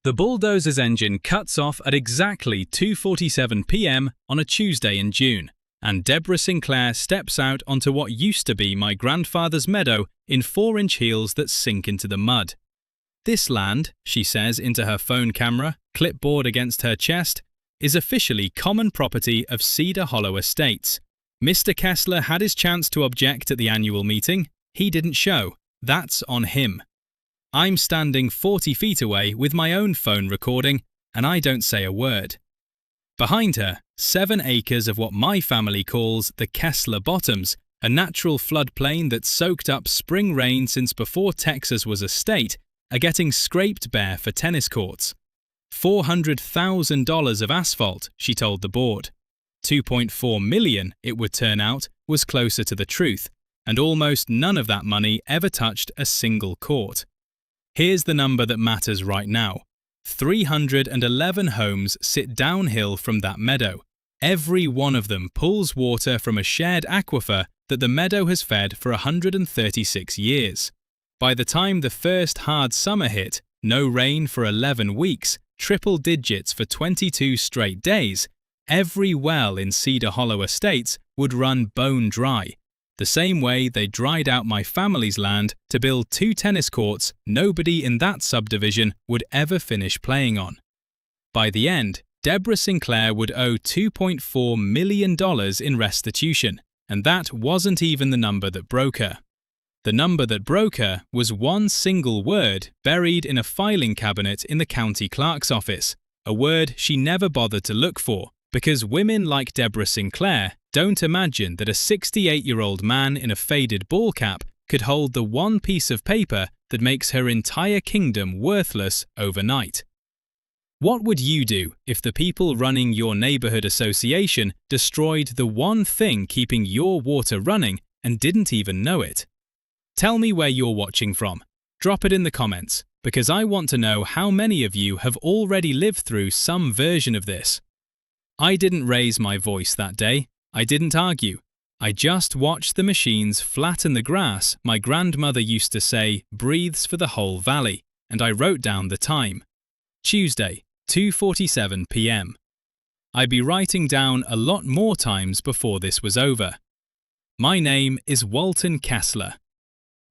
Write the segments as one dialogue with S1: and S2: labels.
S1: The bulldozer's engine cuts off at exactly 2:47 p.m. on a Tuesday in June, and Deborah Sinclair steps out onto what used to be my grandfather's meadow in 4-inch heels that sink into the mud. "This land," she says into her phone camera, clipboard against her chest, "is officially common property of Cedar Hollow Estates. Mr. Kessler had his chance to object at the annual meeting. He didn't show. That's on him. I'm standing 40 feet away with my own phone recording, and I don't say a word." Behind her, 7 acres of what my family calls the Kessler Bottoms, a natural floodplain that soaked up spring rain since before Texas was a state, are getting scraped bare for tennis courts. $400,000 of asphalt, she told the board. $2.4 million, it would turn out, was closer to the truth, and almost none of that money ever touched a single court. Here's the number that matters right now. 311 homes sit downhill from that meadow. Every one of them pulls water from a shared aquifer that the meadow has fed for 136 years. By the time the first hard summer hit, no rain for 11 weeks, triple digits for 22 straight days, every well in Cedar Hollow Estates would run bone dry, the same way they dried out my family's land to build 2 tennis courts nobody in that subdivision would ever finish playing on. By the end, Deborah Sinclair would owe $2.4 million in restitution, and that wasn't even the number that broke her. The number that broke her was one single word buried in a filing cabinet in the county clerk's office, a word she never bothered to look for, because women like Deborah Sinclair don't imagine that a 68-year-old man in a faded ball cap could hold the one piece of paper that makes her entire kingdom worthless overnight. What would you do if the people running your neighborhood association destroyed the one thing keeping your water running and didn't even know it? Tell me where you're watching from. Drop it in the comments, because I want to know how many of you have already lived through some version of this. I didn't raise my voice that day. I didn't argue. I just watched the machines flatten the grass my grandmother used to say breathes for the whole valley, and I wrote down the time. Tuesday, 2:47 p.m. I'd be writing down a lot more times before this was over. My name is Walton Kessler.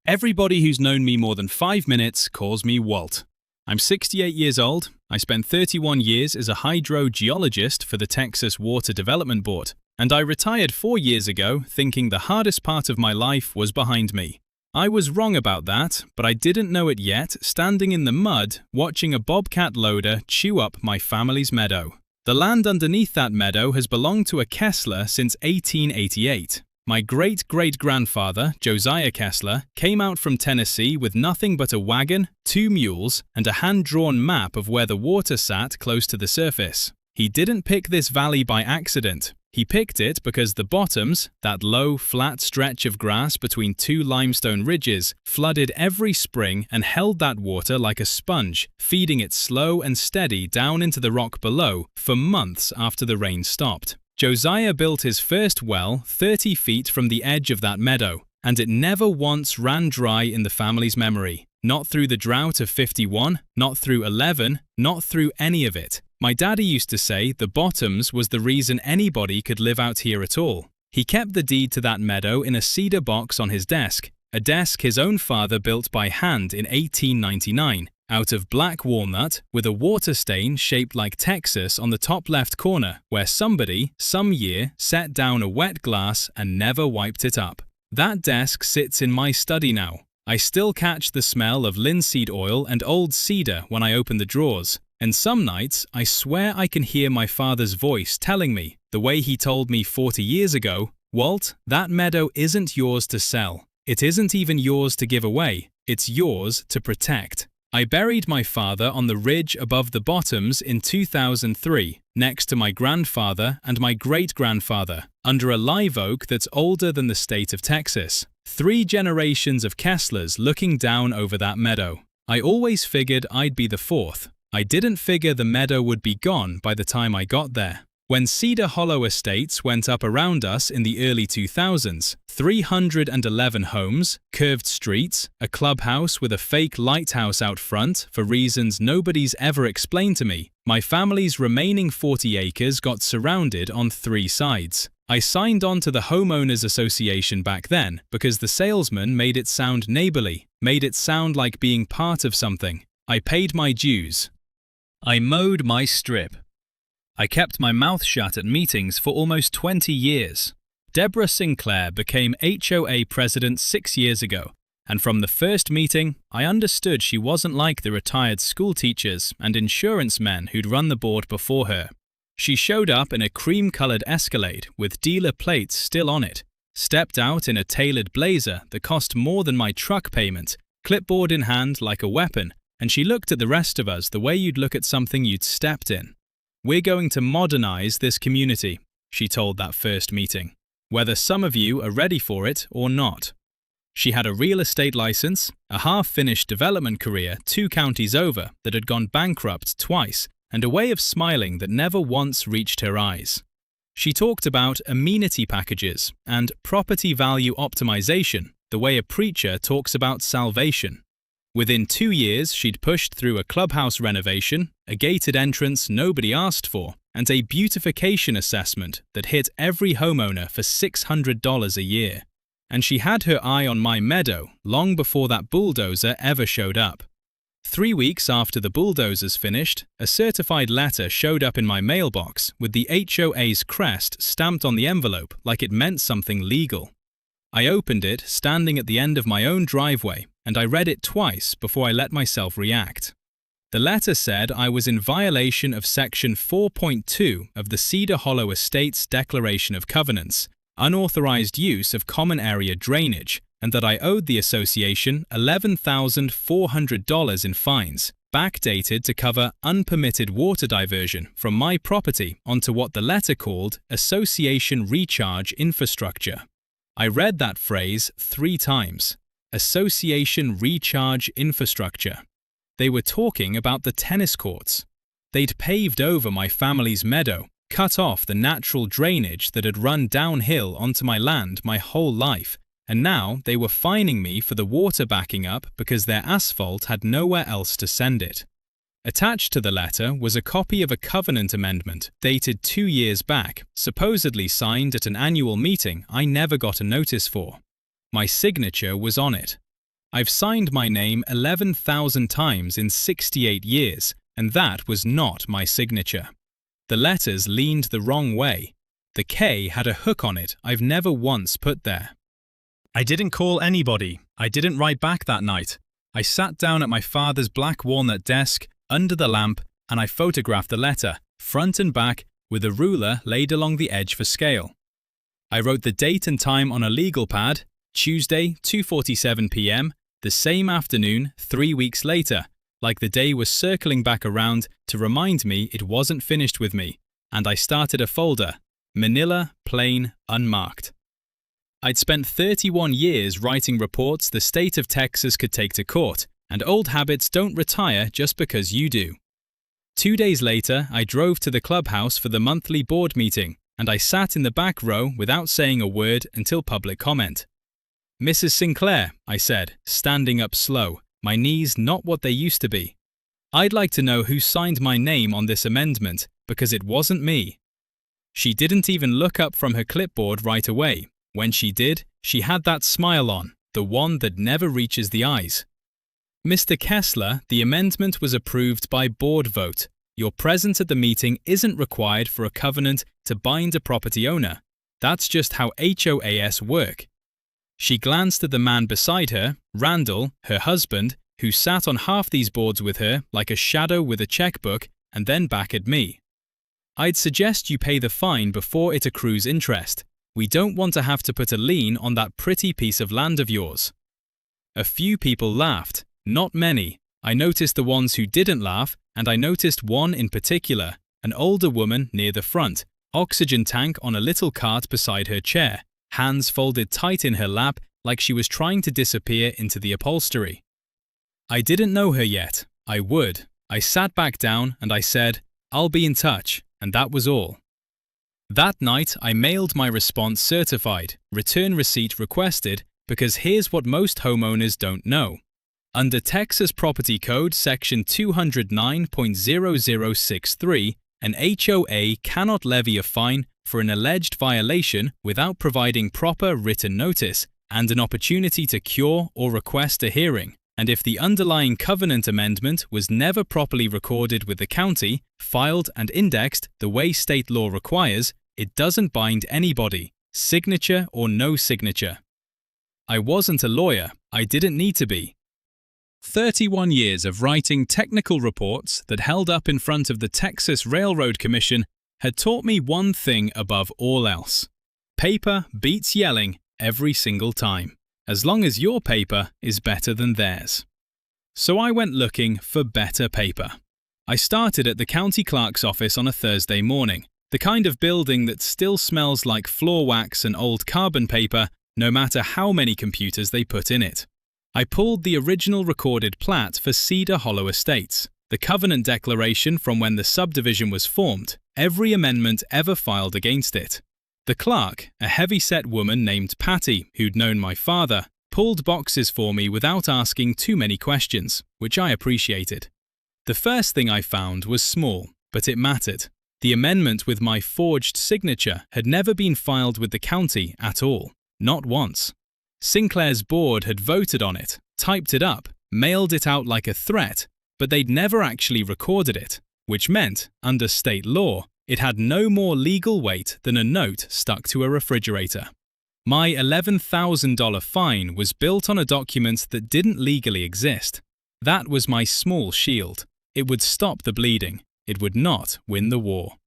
S1: Everybody who's known me more than 5 minutes calls me Walt. I'm 68 years old. I spent 31 years as a hydrogeologist for the Texas Water Development Board, and I retired 4 years ago thinking the hardest part of my life was behind me. I was wrong about that, but I didn't know it yet standing in the mud watching a bobcat loader chew up my family's meadow. The land underneath that meadow has belonged to a Kessler since 1888. My great-great-grandfather, Josiah Kessler, came out from Tennessee with nothing but a wagon, 2 mules, and a hand-drawn map of where the water sat close to the surface. He didn't pick this valley by accident. He picked it because the bottoms, that low, flat stretch of grass between 2 limestone ridges, flooded every spring and held that water like a sponge, feeding it slow and steady down into the rock below for months after the rain stopped. Josiah built his first well 30 feet from the edge of that meadow, and it never once ran dry in the family's memory. Not through the drought of 51, not through 11, not through any of it. My daddy used to say the bottoms was the reason anybody could live out here at all. He kept the deed to that meadow in a cedar box on his desk, a desk his own father built by hand in 1899, out of black walnut with a water stain shaped like Texas on the top left corner where somebody, some year, set down a wet glass and never wiped it up. That desk sits in my study now. I still catch the smell of linseed oil and old cedar when I open the drawers, and some nights I swear I can hear my father's voice telling me, the way he told me 40 years ago, "Walt, that meadow isn't yours to sell. It isn't even yours to give away. It's yours to protect." I buried my father on the ridge above the bottoms in 2003, next to my grandfather and my great-grandfather, under a live oak that's older than the state of Texas. 3 generations of Kesslers looking down over that meadow. I always figured I'd be the 4th. I didn't figure the meadow would be gone by the time I got there. When Cedar Hollow Estates went up around us in the early 2000s, 311 homes, curved streets, a clubhouse with a fake lighthouse out front for reasons nobody's ever explained to me, my family's remaining 40 acres got surrounded on 3 sides. I signed on to the Homeowners Association back then because the salesman made it sound neighborly, made it sound like being part of something. I paid my dues. I mowed my strip. I kept my mouth shut at meetings for almost 20 years. Deborah Sinclair became HOA president 6 years ago, and from the first meeting, I understood she wasn't like the retired school teachers and insurance men who'd run the board before her. She showed up in a cream-colored Escalade with dealer plates still on it, stepped out in a tailored blazer that cost more than my truck payment, clipboard in hand like a weapon, and she looked at the rest of us the way you'd look at something you'd stepped in. "We're going to modernize this community," she told that first meeting, "whether some of you are ready for it or not." She had a real estate license, a half-finished development career 2 counties over that had gone bankrupt twice, and a way of smiling that never once reached her eyes. She talked about amenity packages and property value optimization, the way a preacher talks about salvation. Within 2 years, she'd pushed through a clubhouse renovation, a gated entrance nobody asked for, and a beautification assessment that hit every homeowner for $600 a year. And she had her eye on my Meadow long before that bulldozer ever showed up. 3 weeks after the bulldozers finished, a certified letter showed up in my mailbox with the HOA's crest stamped on the envelope like it meant something legal. I opened it standing at the end of my own driveway, and I read it twice before I let myself react. The letter said I was in violation of Section 4.2 of the Cedar Hollow Estates Declaration of Covenants, unauthorized use of common area drainage, and that I owed the association $11,400 in fines, backdated to cover unpermitted water diversion from my property onto what the letter called association recharge infrastructure. I read that phrase 3 times. Association recharge infrastructure. They were talking about the tennis courts. They'd paved over my family's meadow, cut off the natural drainage that had run downhill onto my land my whole life, and now they were fining me for the water backing up because their asphalt had nowhere else to send it. Attached to the letter was a copy of a covenant amendment dated 2 years back, supposedly signed at an annual meeting I never got a notice for. My signature was on it. I've signed my name 11,000 times in 68 years, and that was not my signature. The letters leaned the wrong way. The K had a hook on it I've never once put there. I didn't call anybody. I didn't write back that night. I sat down at my father's black walnut desk, under the lamp, and I photographed the letter, front and back, with a ruler laid along the edge for scale. I wrote the date and time on a legal pad, Tuesday, 2:47 p.m., the same afternoon 3 weeks later, like the day was circling back around to remind me it wasn't finished with me, and I started a folder, Manila, plain, unmarked. I'd spent 31 years writing reports the state of Texas could take to court, and old habits don't retire just because you do. 2 days later, I drove to the clubhouse for the monthly board meeting, and I sat in the back row without saying a word until public comment. "Mrs. Sinclair," I said, standing up slow, my knees not what they used to be. "I'd like to know who signed my name on this amendment, because it wasn't me." She didn't even look up from her clipboard right away. When she did, she had that smile on, the one that never reaches the eyes. "Mr. Kessler, the amendment was approved by board vote. Your presence at the meeting isn't required for a covenant to bind a property owner. That's just how HOAs work." She glanced at the man beside her, Randall, her husband, who sat on half these boards with her like a shadow with a checkbook, and then back at me. "I'd suggest you pay the fine before it accrues interest. We don't want to have to put a lien on that pretty piece of land of yours." A few people laughed, not many. I noticed the ones who didn't laugh, and I noticed one in particular, an older woman near the front, oxygen tank on a little cart beside her chair, hands folded tight in her lap like she was trying to disappear into the upholstery. I didn't know her yet. I would. I sat back down and I said, "I'll be in touch," and that was all. That night, I mailed my response certified, return receipt requested, because here's what most homeowners don't know. Under Texas Property Code Section 209.0063, an HOA cannot levy a fine for an alleged violation without providing proper written notice and an opportunity to cure or request a hearing, and if the underlying covenant amendment was never properly recorded with the county, filed and indexed the way state law requires, it doesn't bind anybody, signature or no signature. I wasn't a lawyer, I didn't need to be. 31 years of writing technical reports that held up in front of the Texas Railroad Commission had taught me one thing above all else. Paper beats yelling every single time, as long as your paper is better than theirs. So I went looking for better paper. I started at the county clerk's office on a Thursday morning, the kind of building that still smells like floor wax and old carbon paper, no matter how many computers they put in it. I pulled the original recorded plat for Cedar Hollow Estates, the covenant declaration from when the subdivision was formed, every amendment ever filed against it. The clerk, a heavy-set woman named Patty, who'd known my father, pulled boxes for me without asking too many questions, which I appreciated. The first thing I found was small, but it mattered. The amendment with my forged signature had never been filed with the county at all, not once. Sinclair's board had voted on it, typed it up, mailed it out like a threat, but they'd never actually recorded it, which meant, under state law, it had no more legal weight than a note stuck to a refrigerator. My $11,000 fine was built on a document that didn't legally exist. That was my small shield. It would stop the bleeding. It would not win the war.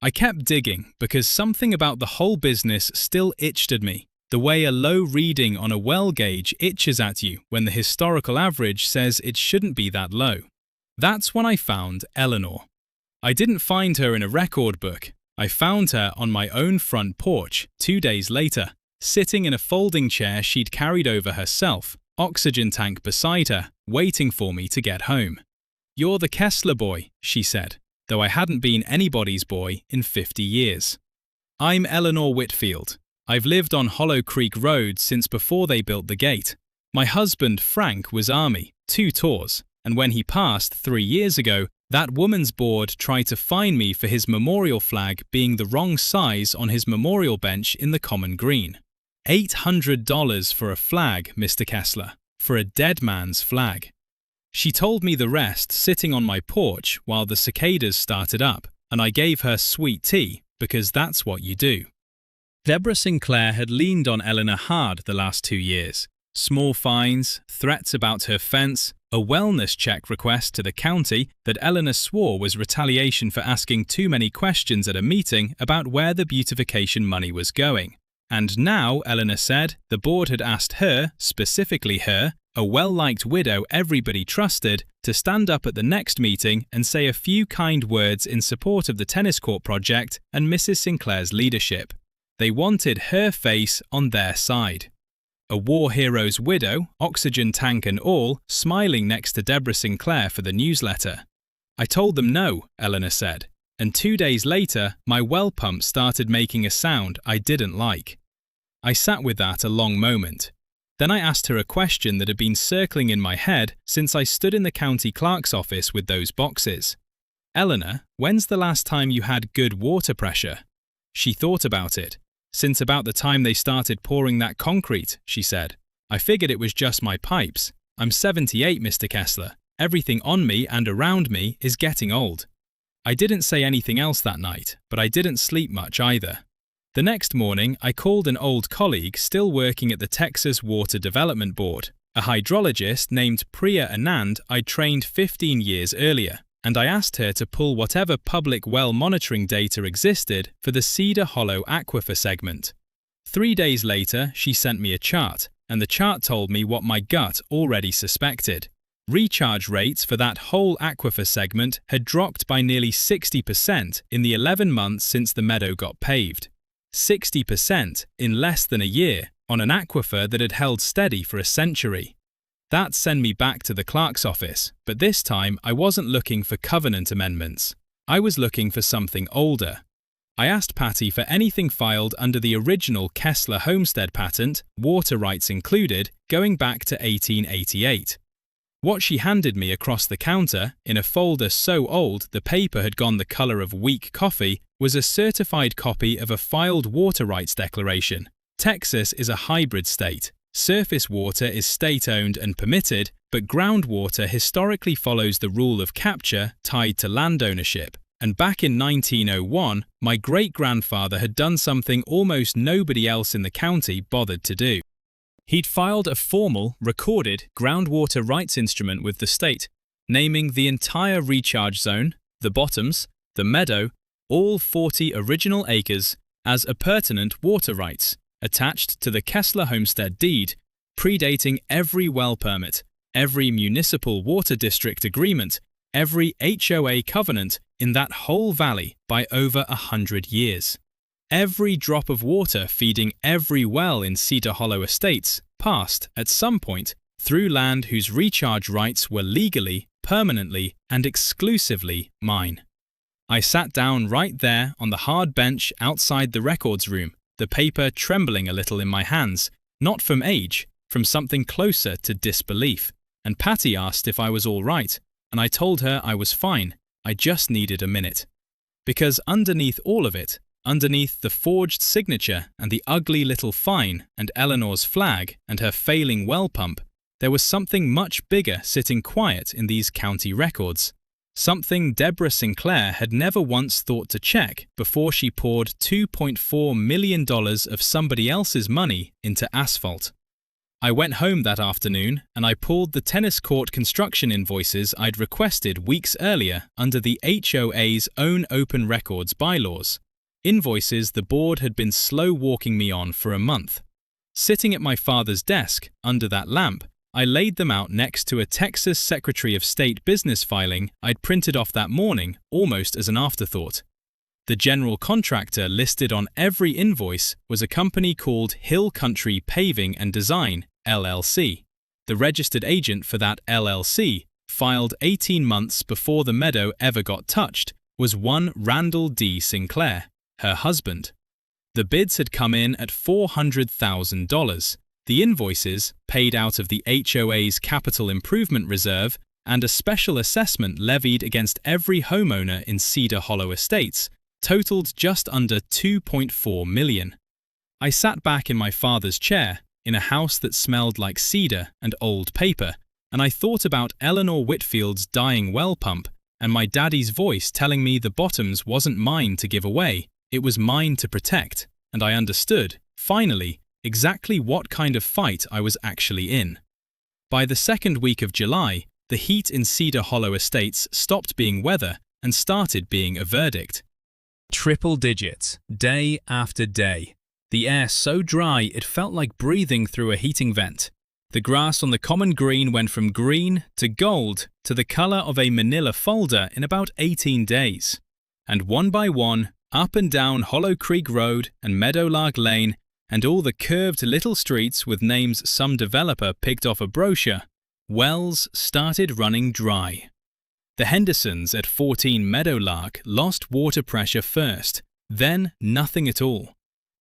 S1: I kept digging because something about the whole business still itched at me. The way a low reading on a well gauge itches at you when the historical average says it shouldn't be that low. That's when I found Eleanor. I didn't find her in a record book. I found her on my own front porch 2 days later, sitting in a folding chair she'd carried over herself, oxygen tank beside her, waiting for me to get home. "You're the Kessler boy," she said, though I hadn't been anybody's boy in 50 years. "I'm Eleanor Whitfield. I've lived on Hollow Creek Road since before they built the gate. My husband, Frank, was Army, 2 tours, and when he passed 3 years ago, that woman's board tried to fine me for his memorial flag being the wrong size on his memorial bench in the common green. $800 for a flag, Mr. Kessler, for a dead man's flag." She told me the rest sitting on my porch while the cicadas started up, and I gave her sweet tea because that's what you do. Deborah Sinclair had leaned on Eleanor hard the last 2 years. Small fines, threats about her fence, a wellness check request to the county that Eleanor swore was retaliation for asking too many questions at a meeting about where the beautification money was going. And now, Eleanor said, the board had asked her, specifically her, a well-liked widow everybody trusted, to stand up at the next meeting and say a few kind words in support of the tennis court project and Mrs. Sinclair's leadership. They wanted her face on their side. A war hero's widow, oxygen tank and all, smiling next to Deborah Sinclair for the newsletter. "I told them no," Eleanor said, and 2 days later, my well pump started making a sound I didn't like. I sat with that a long moment. Then I asked her a question that had been circling in my head since I stood in the county clerk's office with those boxes. "Eleanor, when's the last time you had good water pressure?" She thought about it. "Since about the time they started pouring that concrete," she said. "I figured it was just my pipes. I'm 78, Mr. Kessler. Everything on me and around me is getting old." I didn't say anything else that night, but I didn't sleep much either. The next morning, I called an old colleague still working at the Texas Water Development Board, a hydrologist named Priya Anand I'd trained 15 years earlier, and I asked her to pull whatever public well monitoring data existed for the Cedar Hollow aquifer segment. 3 days later, she sent me a chart, and the chart told me what my gut already suspected. Recharge rates for that whole aquifer segment had dropped by nearly 60% in the 11 months since the Meadow got paved. 60% in less than a year on an aquifer that had held steady for a century. That sent me back to the clerk's office, but this time I wasn't looking for covenant amendments. I was looking for something older. I asked Patty for anything filed under the original Kessler Homestead patent, water rights included, going back to 1888. What she handed me across the counter, in a folder so old the paper had gone the color of weak coffee, was a certified copy of a filed water rights declaration. Texas is a hybrid state. Surface water is state-owned and permitted, but groundwater historically follows the rule of capture tied to land ownership. And back in 1901, my great-grandfather had done something almost nobody else in the county bothered to do. He'd filed a formal, recorded groundwater rights instrument with the state, naming the entire recharge zone, the bottoms, the meadow, all 40 original acres, as appurtenant water rights, attached to the Kessler Homestead deed, predating every well permit, every municipal water district agreement, every HOA covenant in that whole valley by over 100 years. Every drop of water feeding every well in Cedar Hollow Estates passed, at some point, through land whose recharge rights were legally, permanently, and exclusively mine. I sat down right there on the hard bench outside the records room, the paper trembling a little in my hands, not from age, from something closer to disbelief, and Patty asked if I was all right, and I told her I was fine, I just needed a minute. Because underneath all of it, underneath the forged signature and the ugly little fine and Eleanor's flag and her failing well pump, there was something much bigger sitting quiet in these county records. Something Deborah Sinclair had never once thought to check before she poured $2.4 million of somebody else's money into asphalt. I went home that afternoon and I pulled the tennis court construction invoices I'd requested weeks earlier under the HOA's own open records bylaws. Invoices the board had been slow walking me on for a month. Sitting at my father's desk, under that lamp, I laid them out next to a Texas Secretary of State business filing I'd printed off that morning almost as an afterthought. The general contractor listed on every invoice was a company called Hill Country Paving and Design, LLC. The registered agent for that LLC, filed 18 months before the Meadow ever got touched, was one Randall D. Sinclair, her husband. The bids had come in at $400,000. The invoices, paid out of the HOA's Capital Improvement Reserve, and a special assessment levied against every homeowner in Cedar Hollow Estates, totaled just under $2.4 million. I sat back in my father's chair, in a house that smelled like cedar and old paper, and I thought about Eleanor Whitfield's dying well pump and my daddy's voice telling me the bottoms wasn't mine to give away, it was mine to protect, and I understood, finally, exactly what kind of fight I was actually in. By the second week of July, the heat in Cedar Hollow Estates stopped being weather and started being a verdict. Triple digits, day after day. The air so dry it felt like breathing through a heating vent. The grass on the common green went from green to gold to the color of a manila folder in about 18 days. And one by one, up and down Hollow Creek Road and Meadowlark Lane, and all the curved little streets with names some developer picked off a brochure, wells started running dry. The Hendersons at 14 Meadowlark lost water pressure first, then nothing at all.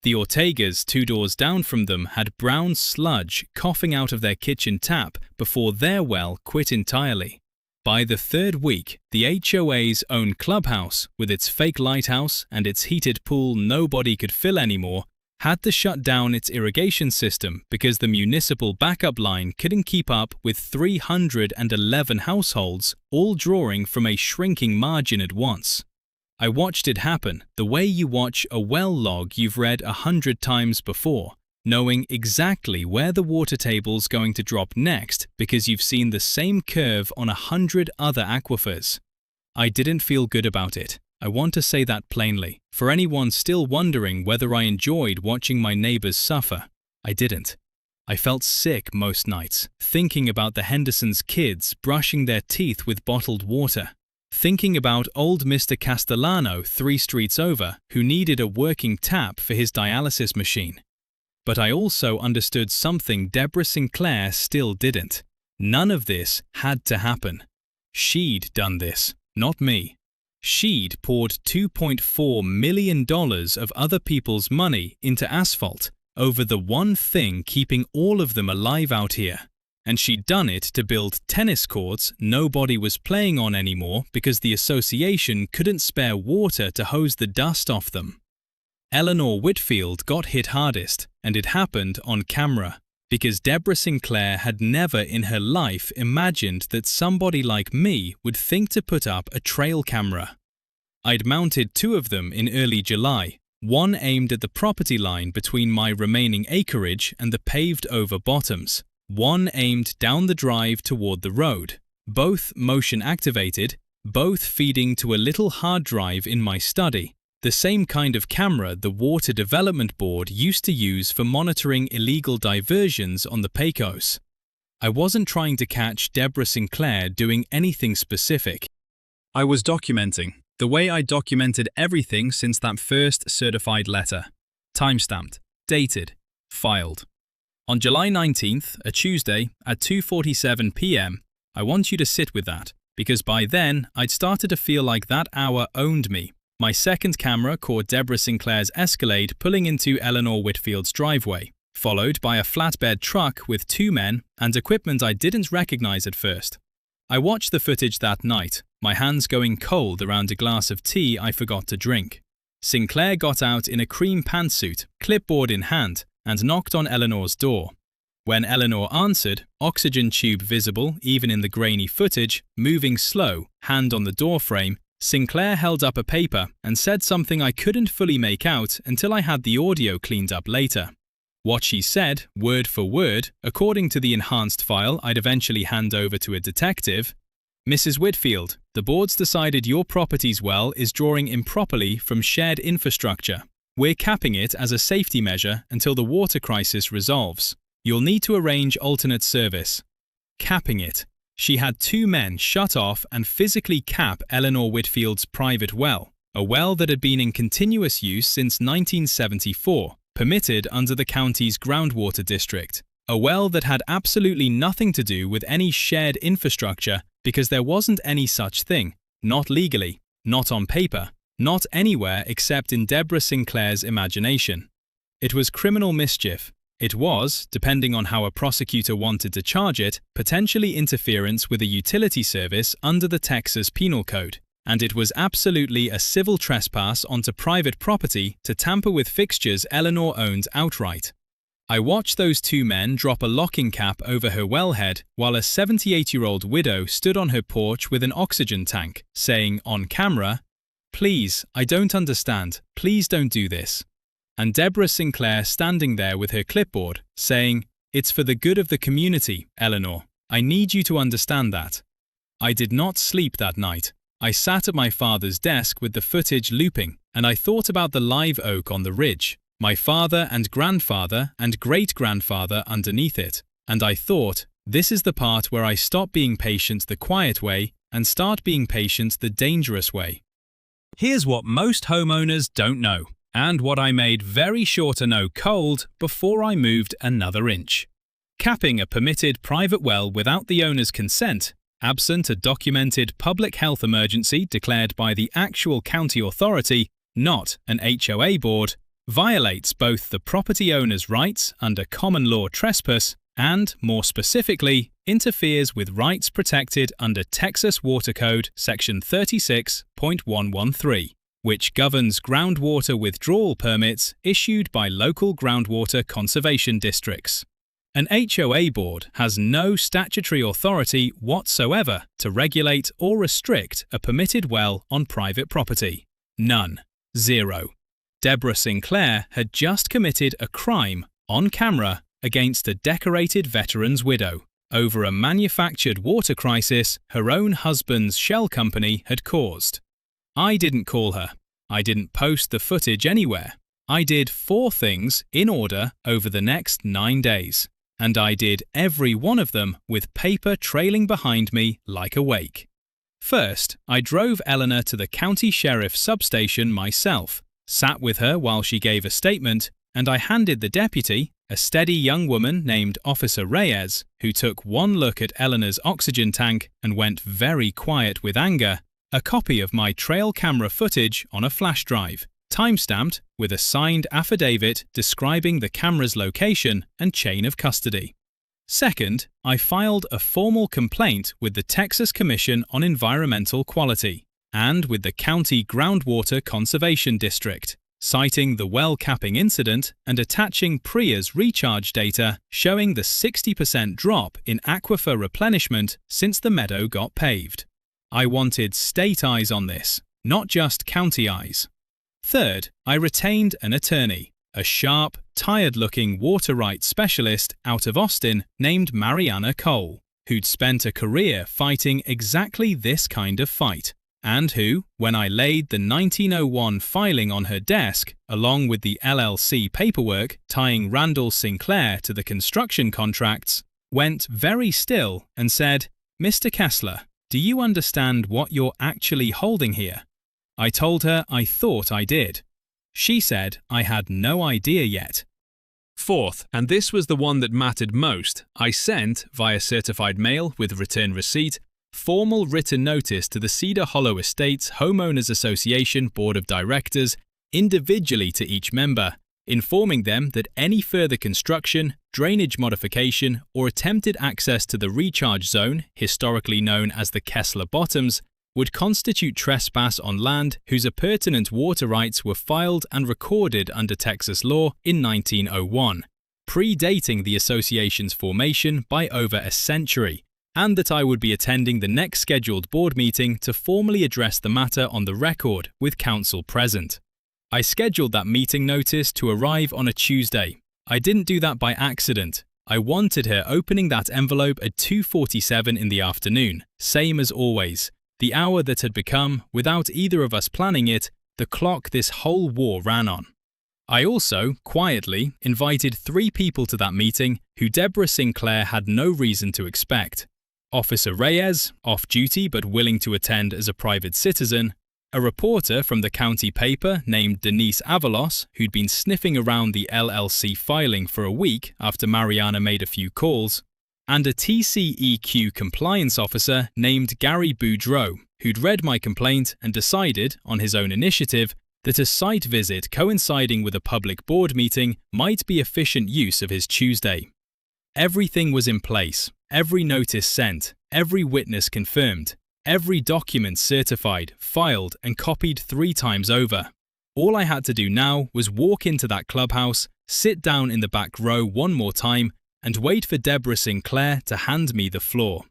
S1: The Ortegas 2 doors down from them had brown sludge coughing out of their kitchen tap before their well quit entirely. By the third week, the HOA's own clubhouse, with its fake lighthouse and its heated pool nobody could fill anymore, had to shut down its irrigation system because the municipal backup line couldn't keep up with 311 households, all drawing from a shrinking margin at once. I watched it happen the way you watch a well log you've read 100 times before, knowing exactly where the water table's going to drop next because you've seen the same curve on 100 other aquifers. I didn't feel good about it. I want to say that plainly. For anyone still wondering whether I enjoyed watching my neighbors suffer, I didn't. I felt sick most nights, thinking about the Hendersons' kids brushing their teeth with bottled water. Thinking about old Mr. Castellano 3 streets over, who needed a working tap for his dialysis machine. But I also understood something Deborah Sinclair still didn't. None of this had to happen. She'd done this, not me. She'd poured $2.4 million of other people's money into asphalt over the one thing keeping all of them alive out here. And she'd done it to build tennis courts nobody was playing on anymore because the association couldn't spare water to hose the dust off them. Eleanor Whitfield got hit hardest, and it happened on camera, because Deborah Sinclair had never in her life imagined that somebody like me would think to put up a trail camera. I'd mounted 2 of them in early July, one aimed at the property line between my remaining acreage and the paved-over bottoms, one aimed down the drive toward the road, both motion-activated, both feeding to a little hard drive in my study, the same kind of camera the Water Development Board used to use for monitoring illegal diversions on the Pecos. I wasn't trying to catch Deborah Sinclair doing anything specific. I was documenting, the way I documented everything since that first certified letter. Timestamped, dated, filed. On July 19th, a Tuesday, at 2:47 p.m., I want you to sit with that, because by then I'd started to feel like that hour owned me. My second camera caught Deborah Sinclair's Escalade pulling into Eleanor Whitfield's driveway, followed by a flatbed truck with 2 men and equipment I didn't recognize at first. I watched the footage that night, my hands going cold around a glass of tea I forgot to drink. Sinclair got out in a cream pantsuit, clipboard in hand, and knocked on Eleanor's door. When Eleanor answered, oxygen tube visible even in the grainy footage, moving slow, hand on the door frame, Sinclair held up a paper and said something I couldn't fully make out until I had the audio cleaned up later. What she said, word for word, according to the enhanced file I'd eventually hand over to a detective: Mrs. Whitfield, the board's decided your property's well is drawing improperly from shared infrastructure. We're capping it as a safety measure until the water crisis resolves. You'll need to arrange alternate service. Capping it. She had 2 men shut off and physically cap Eleanor Whitfield's private well, a well that had been in continuous use since 1974, permitted under the county's groundwater district, a well that had absolutely nothing to do with any shared infrastructure because there wasn't any such thing, not legally, not on paper, not anywhere except in Deborah Sinclair's imagination. It was criminal mischief. It was, depending on how a prosecutor wanted to charge it, potentially interference with a utility service under the Texas Penal Code, and it was absolutely a civil trespass onto private property to tamper with fixtures Eleanor owned outright. I watched those 2 men drop a locking cap over her wellhead while a 78-year-old widow stood on her porch with an oxygen tank, saying on camera, "Please, I don't understand, please don't do this." And Deborah Sinclair standing there with her clipboard, saying, "It's for the good of the community, Eleanor. I need you to understand that." I did not sleep that night. I sat at my father's desk with the footage looping, and I thought about the live oak on the ridge, my father and grandfather and great-grandfather underneath it, and I thought, this is the part where I stop being patient the quiet way and start being patient the dangerous way. Here's what most homeowners don't know, and what I made very sure to know cold before I moved another inch. Capping a permitted private well without the owner's consent, absent a documented public health emergency declared by the actual county authority, not an HOA board, violates both the property owner's rights under common law trespass and, more specifically, interferes with rights protected under Texas Water Code Section 36.113. which governs groundwater withdrawal permits issued by local groundwater conservation districts. An HOA board has no statutory authority whatsoever to regulate or restrict a permitted well on private property. None. Zero. Deborah Sinclair had just committed a crime, on camera, against a decorated veteran's widow, over a manufactured water crisis her own husband's shell company had caused. I didn't call her. I didn't post the footage anywhere. I did 4 things in order over the next 9 days, and I did every one of them with paper trailing behind me like a wake. First, I drove Eleanor to the county sheriff's substation myself, sat with her while she gave a statement, and I handed the deputy, a steady young woman named Officer Reyes, who took one look at Eleanor's oxygen tank and went very quiet with anger, a copy of my trail camera footage on a flash drive, timestamped with a signed affidavit describing the camera's location and chain of custody. Second, I filed a formal complaint with the Texas Commission on Environmental Quality and with the County Groundwater Conservation District, citing the well capping incident and attaching PREA's recharge data showing the 60% drop in aquifer replenishment since the Meadow got paved. I wanted state eyes on this, not just county eyes. Third, I retained an attorney, a sharp, tired-looking water rights specialist out of Austin named Mariana Cole, who'd spent a career fighting exactly this kind of fight, and who, when I laid the 1901 filing on her desk, along with the LLC paperwork tying Randall Sinclair to the construction contracts, went very still and said, "Mr. Kessler, do you understand what you're actually holding here?" I told her I thought I did. She said I had no idea yet. Fourth, and this was the one that mattered most, I sent, via certified mail with return receipt, formal written notice to the Cedar Hollow Estates Homeowners Association Board of Directors, individually to each member, informing them that any further construction, drainage modification, or attempted access to the recharge zone, historically known as the Kessler Bottoms, would constitute trespass on land whose appurtenant water rights were filed and recorded under Texas law in 1901, predating the association's formation by over a century, and that I would be attending the next scheduled board meeting to formally address the matter on the record with counsel present. I scheduled that meeting notice to arrive on a Tuesday. I didn't do that by accident. I wanted her opening that envelope at 2:47 in the afternoon, same as always. The hour that had become, without either of us planning it, the clock this whole war ran on. I also, quietly, invited 3 people to that meeting who Deborah Sinclair had no reason to expect. Officer Reyes, off-duty but willing to attend as a private citizen, a reporter from the county paper named Denise Avalos, who'd been sniffing around the LLC filing for a week after Mariana made a few calls, and a TCEQ compliance officer named Gary Boudreau, who'd read my complaint and decided, on his own initiative, that a site visit coinciding with a public board meeting might be efficient use of his Tuesday. Everything was in place, every notice sent, every witness confirmed, every document certified, filed, and copied 3 times over. All I had to do now was walk into that clubhouse, sit down in the back row one more time, and wait for Deborah Sinclair to hand me the floor.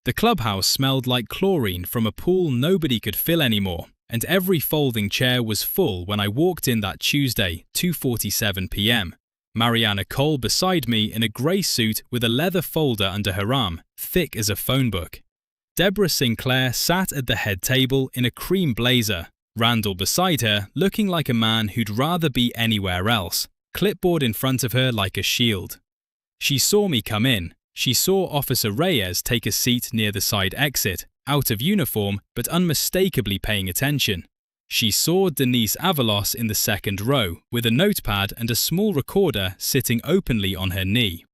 S1: The clubhouse smelled like chlorine from a pool nobody could fill anymore, and every folding chair was full when I walked in that Tuesday, 2:47 p.m. Mariana Cole beside me in a grey suit with a leather folder under her arm, thick as a phone book. Deborah Sinclair sat at the head table in a cream blazer, Randall beside her looking like a man who'd rather be anywhere else, clipboard in front of her like a shield. She saw me come in. She saw Officer Reyes take a seat near the side exit, out of uniform but unmistakably paying attention. She saw Denise Avalos in the second row, with a notepad and a small recorder sitting openly on her knee.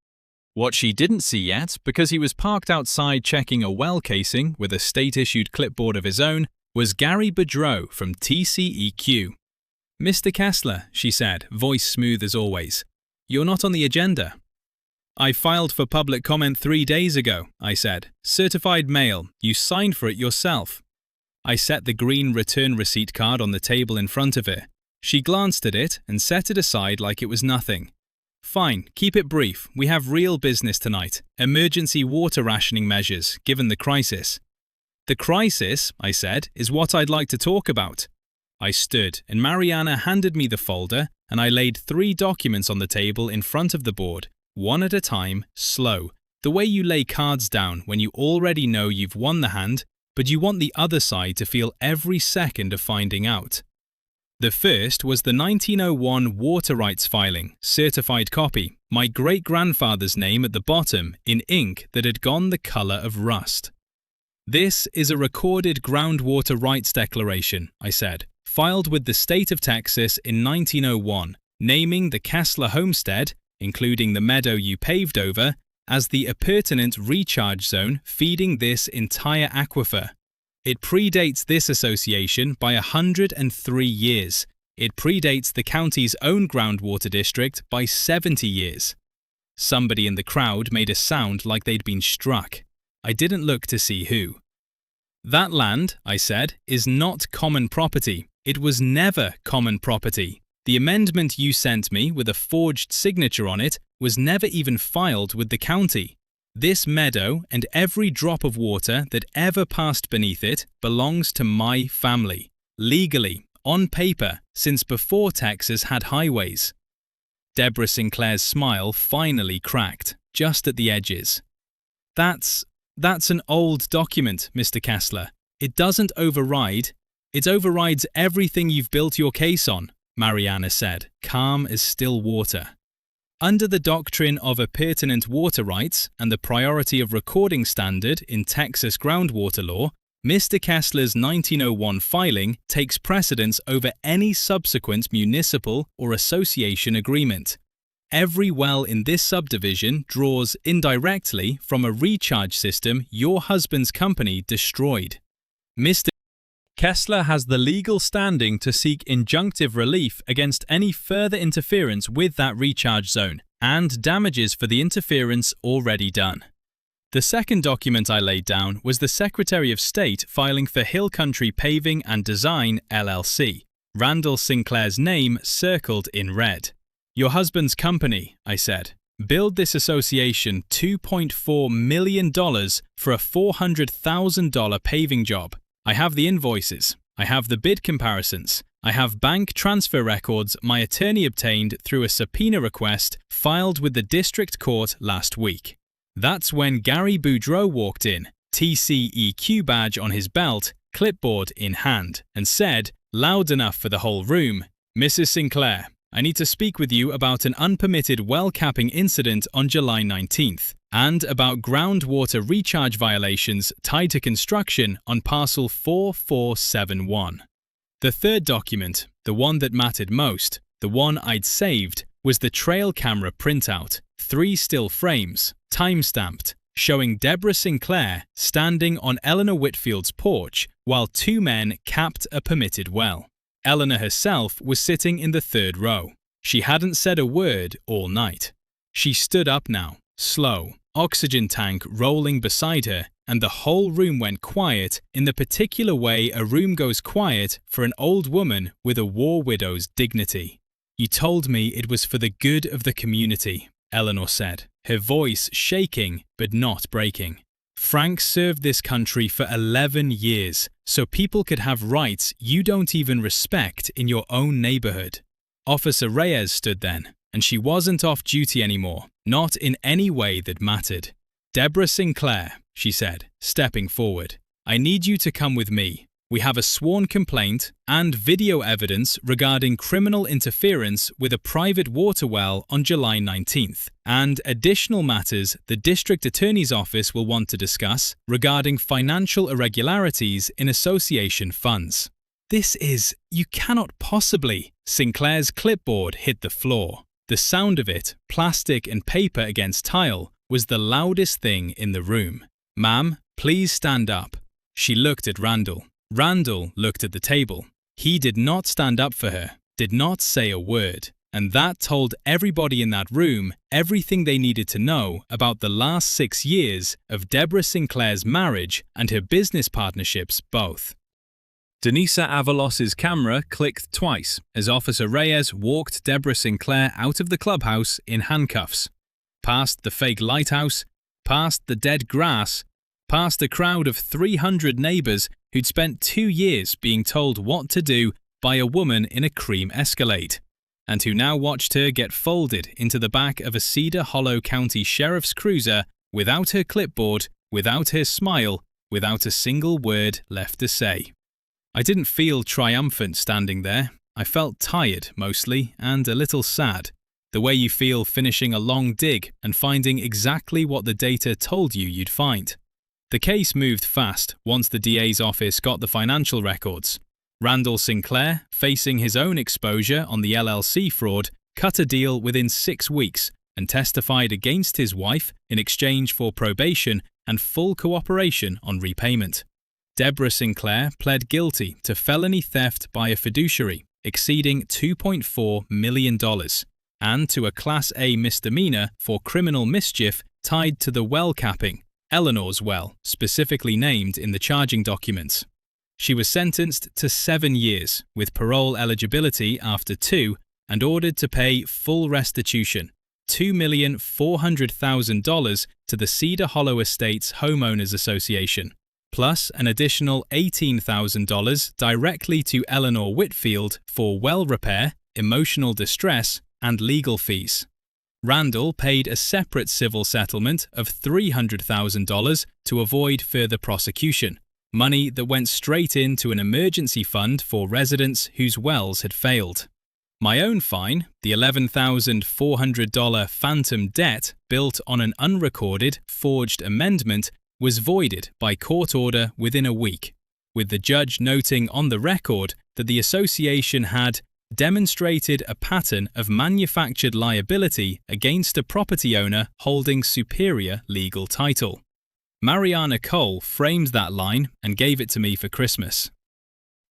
S1: What she didn't see yet, because he was parked outside checking a well casing with a state-issued clipboard of his own, was Gary Boudreau from TCEQ. "Mr. Kessler," she said, voice smooth as always, "you're not on the agenda." "I filed for public comment 3 days ago," I said. "Certified mail. You signed for it yourself." I set the green return receipt card on the table in front of her. She glanced at it and set it aside like it was nothing. "Fine, keep it brief. We have real business tonight. Emergency water rationing measures, given the crisis." "The crisis," I said, "is what I'd like to talk about." I stood, and Mariana handed me the folder, and I laid 3 documents on the table in front of the board, one at a time, slow, the way you lay cards down when you already know you've won the hand, but you want the other side to feel every second of finding out. The first was the 1901 water rights filing, certified copy, my great-grandfather's name at the bottom in ink that had gone the colour of rust. "This is a recorded groundwater rights declaration," I said, "filed with the state of Texas in 1901, naming the Kessler homestead, including the meadow you paved over, as the appurtenant recharge zone feeding this entire aquifer. It predates this association by 103 years. It predates the county's own groundwater district by 70 years. Somebody in the crowd made a sound like they'd been struck. I didn't look to see who. That land, I said, is not common property. It was never common property. The amendment you sent me with a forged signature on it was never even filed with the county. This meadow and every drop of water that ever passed beneath it belongs to my family, legally, on paper, since before Texas had highways. Deborah Sinclair's smile finally cracked, just at the edges. That's an old document, Mr. Kessler. It doesn't override. It overrides everything you've built your case on, Mariana said, calm as still water. Under the doctrine of appurtenant water rights and the priority of recording standard in Texas groundwater law, Mr. Kessler's 1901 filing takes precedence over any subsequent municipal or association agreement. Every well in this subdivision draws indirectly from a recharge system your husband's company destroyed. Mr. Kessler has the legal standing to seek injunctive relief against any further interference with that recharge zone and damages for the interference already done. The second document I laid down was the Secretary of State filing for Hill Country Paving and Design, LLC, Randall Sinclair's name circled in red. Your husband's company, I said, billed this association $2.4 million for a $400,000 paving job. I have the invoices. I have the bid comparisons. I have bank transfer records my attorney obtained through a subpoena request filed with the district court last week. That's when Gary Boudreau walked in, TCEQ badge on his belt, clipboard in hand, and said, loud enough for the whole room, Mrs. Sinclair, I need to speak with you about an unpermitted well capping incident on July 19th and about groundwater recharge violations tied to construction on parcel 4471. The third document, the one that mattered most, the one I'd saved, was the trail camera printout, 3 still frames, time-stamped, showing Deborah Sinclair standing on Eleanor Whitfield's porch while 2 men capped a permitted well. Eleanor herself was sitting in the 3rd row. She hadn't said a word all night. She stood up now, slow, oxygen tank rolling beside her, and the whole room went quiet in the particular way a room goes quiet for an old woman with a war widow's dignity. You told me it was for the good of the community, Eleanor said, her voice shaking but not breaking. Frank served this country for 11 years, so people could have rights you don't even respect in your own neighborhood. Officer Reyes stood then, and she wasn't off duty anymore, not in any way that mattered. Deborah Sinclair, she said, stepping forward, I need you to come with me. We have a sworn complaint and video evidence regarding criminal interference with a private water well on July 19th, and additional matters the District Attorney's Office will want to discuss regarding financial irregularities in association funds. You cannot possibly. Sinclair's clipboard hit the floor. The sound of it, plastic and paper against tile, was the loudest thing in the room. Ma'am, please stand up. She looked at Randall. Randall looked at the table. He did not stand up for her, did not say a word, and that told everybody in that room everything they needed to know about the last 6 years of Deborah Sinclair's marriage and her business partnerships both. Denisa Avalos's camera clicked twice as Officer Reyes walked Deborah Sinclair out of the clubhouse in handcuffs, past the fake lighthouse, past the dead grass, past a crowd of 300 neighbors who'd spent 2 years being told what to do by a woman in a cream Escalade, and who now watched her get folded into the back of a Cedar Hollow County Sheriff's cruiser without her clipboard, without her smile, without a single word left to say. I didn't feel triumphant standing there. I felt tired, mostly, and a little sad, the way you feel finishing a long dig and finding exactly what the data told you'd find. The case moved fast once the DA's office got the financial records. Randall Sinclair, facing his own exposure on the LLC fraud, cut a deal within 6 weeks and testified against his wife in exchange for probation and full cooperation on repayment. Deborah Sinclair pled guilty to felony theft by a fiduciary exceeding $2.4 million and to a Class A misdemeanor for criminal mischief tied to the well capping, Eleanor's well, specifically named in the charging documents. She was sentenced to 7 years with parole eligibility after 2 and ordered to pay full restitution, $2,400,000 to the Cedar Hollow Estates Homeowners Association, plus an additional $18,000 directly to Eleanor Whitfield for well repair, emotional distress, and legal fees. Randall paid a separate civil settlement of $300,000 to avoid further prosecution, money that went straight into an emergency fund for residents whose wells had failed. My own fine, the $11,400 phantom debt built on an unrecorded, forged amendment, was voided by court order within a week, with the judge noting on the record that the association had demonstrated a pattern of manufactured liability against a property owner holding superior legal title. Mariana Cole framed that line and gave it to me for Christmas.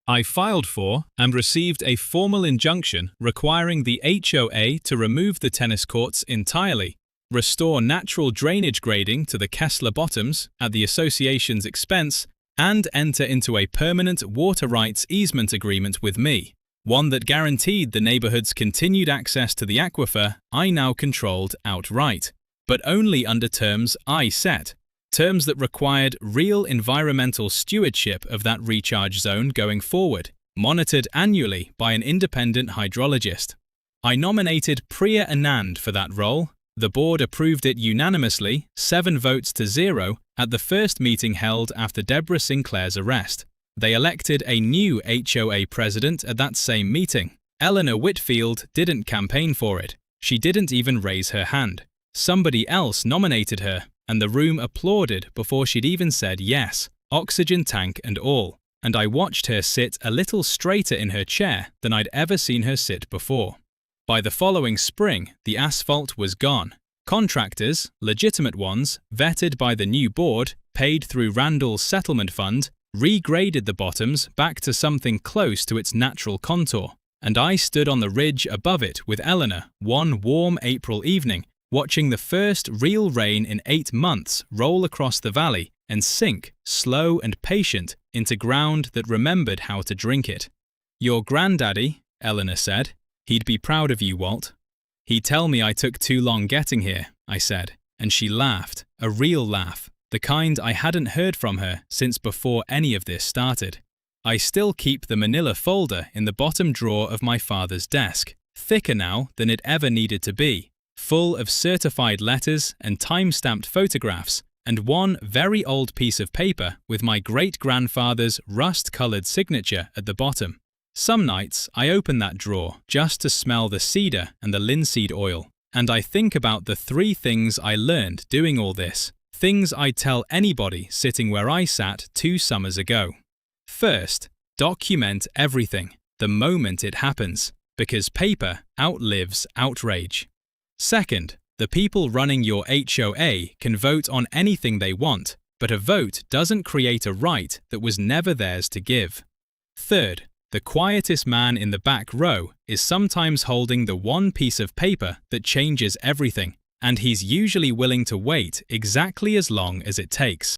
S1: I filed for and received a formal injunction requiring the HOA to remove the tennis courts entirely, restore natural drainage grading to the Kessler Bottoms at the association's expense, and enter into a permanent water rights easement agreement with me, one that guaranteed the neighborhood's continued access to the aquifer I now controlled outright, but only under terms I set. Terms that required real environmental stewardship of that recharge zone going forward, monitored annually by an independent hydrologist. I nominated Priya Anand for that role. The board approved it unanimously, 7 votes to 0, at the first meeting held after Deborah Sinclair's arrest. They elected a new HOA president at that same meeting. Eleanor Whitfield didn't campaign for it. She didn't even raise her hand. Somebody else nominated her, and the room applauded before she'd even said yes, oxygen tank and all, and I watched her sit a little straighter in her chair than I'd ever seen her sit before. By the following spring, the asphalt was gone. Contractors, legitimate ones, vetted by the new board, paid through Randall's settlement fund, regraded the bottoms back to something close to its natural contour, and I stood on the ridge above it with Eleanor one warm April evening, watching the first real rain in 8 months roll across the valley and sink, slow and patient, into ground that remembered how to drink it. "Your granddaddy," Eleanor said. "He'd be proud of you, Walt." "He'd tell me I took too long getting here," I said, and she laughed, a real laugh, the kind I hadn't heard from her since before any of this started. I still keep the manila folder in the bottom drawer of my father's desk, thicker now than it ever needed to be, full of certified letters and time-stamped photographs, and one very old piece of paper with my great-grandfather's rust-colored signature at the bottom. Some nights I open that drawer just to smell the cedar and the linseed oil, and I think about the 3 things I learned doing all this, things I'd tell anybody sitting where I sat 2 summers ago. First, document everything, the moment it happens, because paper outlives outrage. Second, the people running your HOA can vote on anything they want, but a vote doesn't create a right that was never theirs to give. Third, the quietest man in the back row is sometimes holding the one piece of paper that changes everything, and he's usually willing to wait exactly as long as it takes.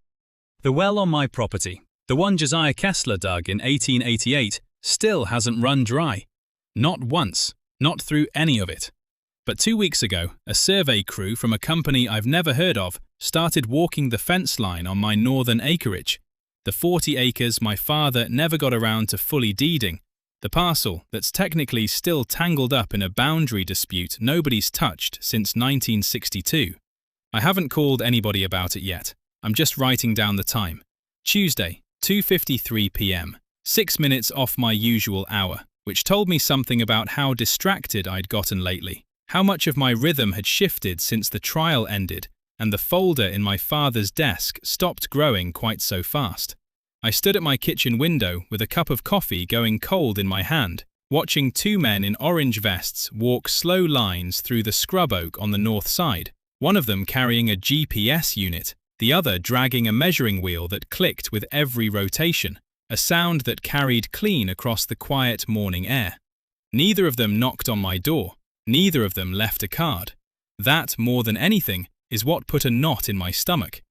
S1: The well on my property, the one Josiah Kessler dug in 1888, still hasn't run dry. Not once, not through any of it. But 2 weeks ago, a survey crew from a company I've never heard of started walking the fence line on my northern acreage, the 40 acres my father never got around to fully deeding, the parcel that's technically still tangled up in a boundary dispute nobody's touched since 1962. I haven't called anybody about it yet. I'm just writing down the time. Tuesday, 2:53 p.m., 6 minutes off my usual hour, which told me something about how distracted I'd gotten lately. How much of my rhythm had shifted since the trial ended, and the folder in my father's desk stopped growing quite so fast. I stood at my kitchen window with a cup of coffee going cold in my hand, watching 2 men in orange vests walk slow lines through the scrub oak on the north side, one of them carrying a GPS unit, the other dragging a measuring wheel that clicked with every rotation, a sound that carried clean across the quiet morning air. Neither of them knocked on my door, neither of them left a card. That, more than anything, is what put a knot in my stomach.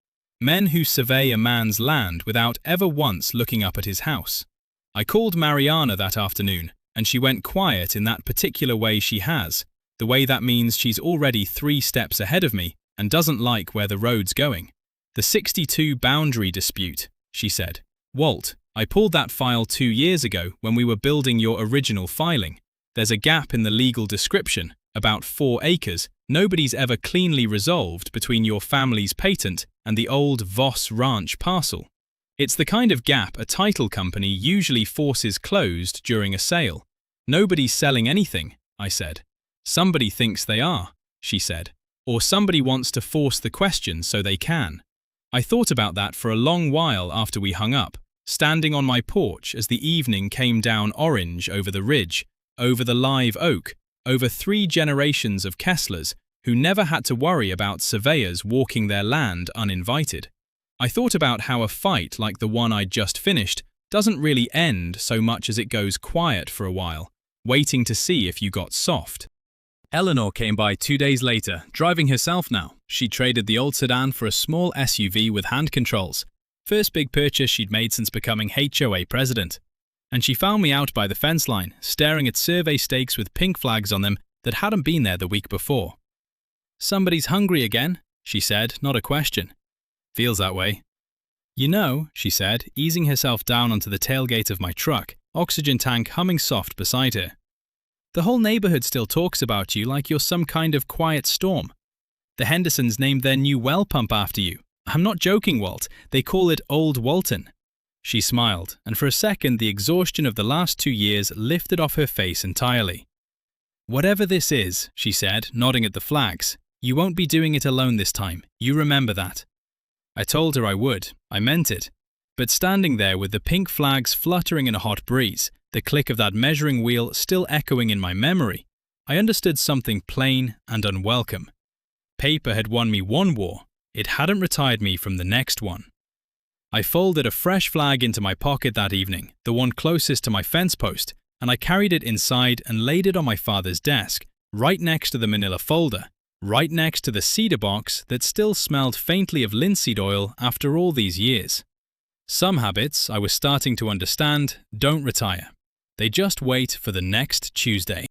S1: Men who survey a man's land without ever once looking up at his house. I called Mariana that afternoon, and she went quiet in that particular way she has, the way that means she's already 3 steps ahead of me and doesn't like where the road's going. The 62 boundary dispute, she said. Walt, I pulled that file 2 years ago when we were building your original filing. There's a gap in the legal description, about 4 acres, nobody's ever cleanly resolved between your family's patent and the old Voss Ranch parcel. It's the kind of gap a title company usually forces closed during a sale. Nobody's selling anything, I said. Somebody thinks they are, she said. Or somebody wants to force the question so they can. I thought about that for a long while after we hung up, standing on my porch as the evening came down orange over the ridge, over the live oak, over 3 generations of Kesslers who never had to worry about surveyors walking their land uninvited. I thought about how a fight like the one I'd just finished doesn't really end so much as it goes quiet for a while, waiting to see if you got soft. Eleanor came by 2 days later, driving herself now. She traded the old sedan for a small SUV with hand controls. First big purchase she'd made since becoming HOA president. And she found me out by the fence line, staring at survey stakes with pink flags on them that hadn't been there the week before. "Somebody's hungry again," she said, not a question. "Feels that way." "You know," she said, easing herself down onto the tailgate of my truck, oxygen tank humming soft beside her. "The whole neighborhood still talks about you like you're some kind of quiet storm. The Hendersons named their new well pump after you. I'm not joking, Walt. They call it Old Walton." She smiled, and for a second the exhaustion of the last 2 years lifted off her face entirely. "Whatever this is," she said, nodding at the flags, "you won't be doing it alone this time. You remember that." I told her I would. I meant it. But standing there with the pink flags fluttering in a hot breeze, the click of that measuring wheel still echoing in my memory, I understood something plain and unwelcome. Paper had won me one war. It hadn't retired me from the next one. I folded a fresh flag into my pocket that evening, the one closest to my fence post, and I carried it inside and laid it on my father's desk, right next to the manila folder, right next to the cedar box that still smelled faintly of linseed oil after all these years. Some habits, I was starting to understand, don't retire. They just wait for the next Tuesday.